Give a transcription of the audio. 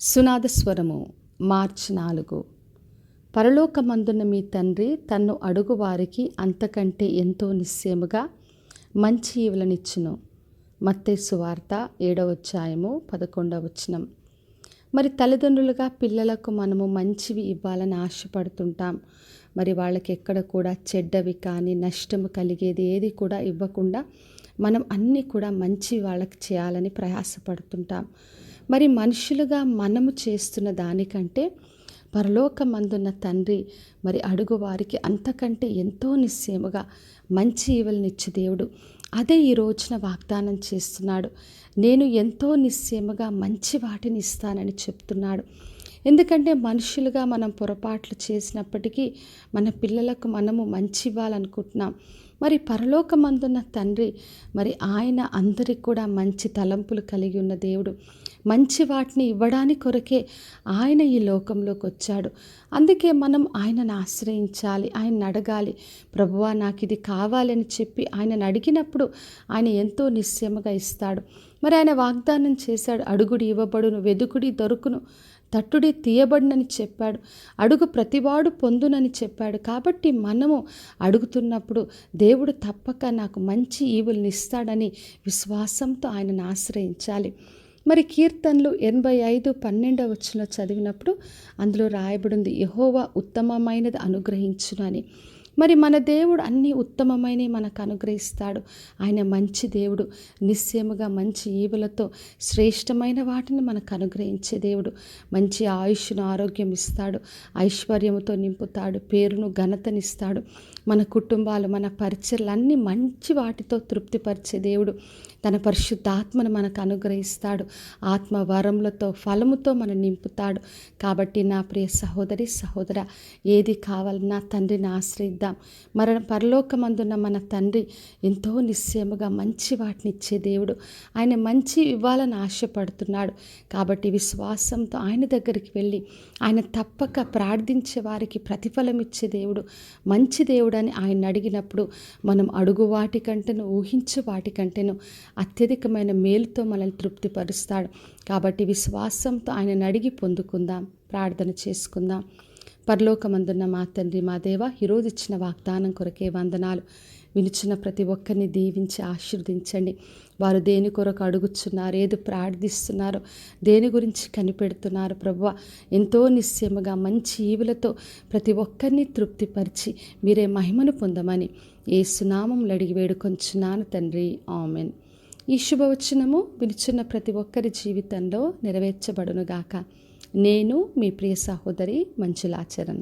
సునాదస్వరము మార్చి 4. పరలోకమందున్న మీ తండ్రి తన్ను అడుగు వారికి అంతకంటే ఎంతో నిశ్చయముగా మంచి ఈవులనిచ్చును. మత్తయి సువార్త 7వ అధ్యాయము 11వ వచనం. మరి తల్లిదండ్రులుగా పిల్లలకు మనము మంచివి ఇవ్వాలని ఆశపడుతుంటాం. మరి వాళ్ళకి ఎక్కడ కూడా చెడ్డవి కానీ నష్టము కలిగేది ఏది కూడా ఇవ్వకుండా మనం అన్నీ కూడా మంచి వాళ్ళకి చేయాలని ప్రయాసపడుతుంటాం. మరి మనుషులుగా మనము చేస్తున్న దానికంటే పరలోకమందున్న తండ్రి మరి అడుగు వారికి అంతకంటే ఎంతో నిశ్చయముగా మంచి ఈవులనిచ్చు దేవుడు. అదే ఈ రోజున వాగ్దానం చేస్తున్నాడు. నేను ఎంతో నిశ్చయముగా మంచి వాటిని ఇస్తానని చెప్తున్నాడు. ఎందుకంటే మనుషులుగా మనం పొరపాట్లు చేసినప్పటికీ మన పిల్లలకు మనము మంచి ఇవ్వాలనుకుంటున్నాం. మరి పరలోకమందున్న తండ్రి మరి ఆయన అందరికి కూడా మంచి తలంపులు కలిగి ఉన్న దేవుడు. మంచి వాటిని ఇవ్వడానికి కొరకే ఆయన ఈ లోకంలోకి వచ్చాడు. అందుకే మనం ఆయనను ఆశ్రయించాలి, ఆయనను అడగాలి. ప్రభువా నాకు ఇది కావాలని చెప్పి ఆయనను అడిగినప్పుడు ఆయన ఎంతో నిశ్చయముగా ఇస్తాడు. మరి ఆయన వాగ్దానం చేశాడు, అడుగుడి ఇవ్వబడును, వెదుకుడి దొరుకును, తట్టుడి తీయబడినని చెప్పాడు. అడుగు ప్రతివాడు పొందునని చెప్పాడు. కాబట్టి మనము అడుగుతున్నప్పుడు దేవుడు తప్పక నాకు మంచి ఈవుల్ని ఇస్తాడని విశ్వాసంతో ఆయనను ఆశ్రయించాలి. మరి కీర్తనలు 85:12 వచనంలో చదివినప్పుడు అందులో రాయబడింది, యెహోవా ఉత్తమమైనది అనుగ్రహించును అని. మరి మన దేవుడు అన్ని ఉత్తమమైనవి మనకు అనుగ్రహిస్తాడు. ఆయన మంచి దేవుడు. నిశ్చయముగా మంచి ఈవులతో శ్రేష్టమైన వాటిని మనకు అనుగ్రహించే దేవుడు. మంచి ఆయుష్ను ఆరోగ్యం ఇస్తాడు, ఐశ్వర్యముతో నింపుతాడు, పేరును ఘనతనిస్తాడు. మన కుటుంబాలు మన పరిచర్లు అన్నీ మంచి వాటితో తృప్తిపరిచే దేవుడు. తన పరిశుద్ధాత్మను మనకు అనుగ్రహిస్తాడు. ఆత్మ వరములతో ఫలముతో మనం నింపుతాడు. కాబట్టి నా ప్రియ సహోదరి సహోదర, ఏది కావాలన్నా తండ్రిని ఆశ్రయిద్దాం. పరలోకమందున్న మన తండ్రి ఎంతో నిశ్చయముగా మంచి వాటిని ఇచ్చే దేవుడు. ఆయన మంచి ఇవ్వాలని ఆశపడుతున్నాడు. కాబట్టి విశ్వాసంతో ఆయన దగ్గరికి వెళ్ళి ఆయన తప్పక ప్రార్థించే వారికి ప్రతిఫలం ఇచ్చే దేవుడు, మంచి దేవుడు అని ఆయన అడిగినప్పుడు మనం అడుగు వాటికంటేను ఊహించు వాటికంటేను అత్యధికమైన మేలుతో మనల్ని తృప్తిపరుస్తాడు. కాబట్టి విశ్వాసంతో ఆయనను అడిగి పొందుకుందాం, ప్రార్థన చేసుకుందాం. పరలోకమందున్న మా తండ్రి మా దేవ, ఈరోజు ఇచ్చిన వాగ్దానం కొరకే వందనాలు. వినుచున్న ప్రతి ఒక్కరిని దీవించి ఆశీర్వదించండి. వారు దేని కొరకు అడుగుచున్నారు, ఏది ప్రార్థిస్తున్నారో, దేని గురించి కనిపెడుతున్నారు ప్రభువా, ఎంతో నిశ్చయముగా మంచి ఈవులతో ప్రతి ఒక్కరిని తృప్తిపరిచి మీరే మహిమను పొందమని యేసు నామములో అడిగి వేడుకొంచున్నాను తండ్రి, ఆమెన్. ఈ శుభవచనము వినుచున్న ప్రతి ఒక్కరి జీవితంలో నెరవేర్చబడునుగాక. నేను మీ ప్రియ సహోదరి మంజులాచరణ్.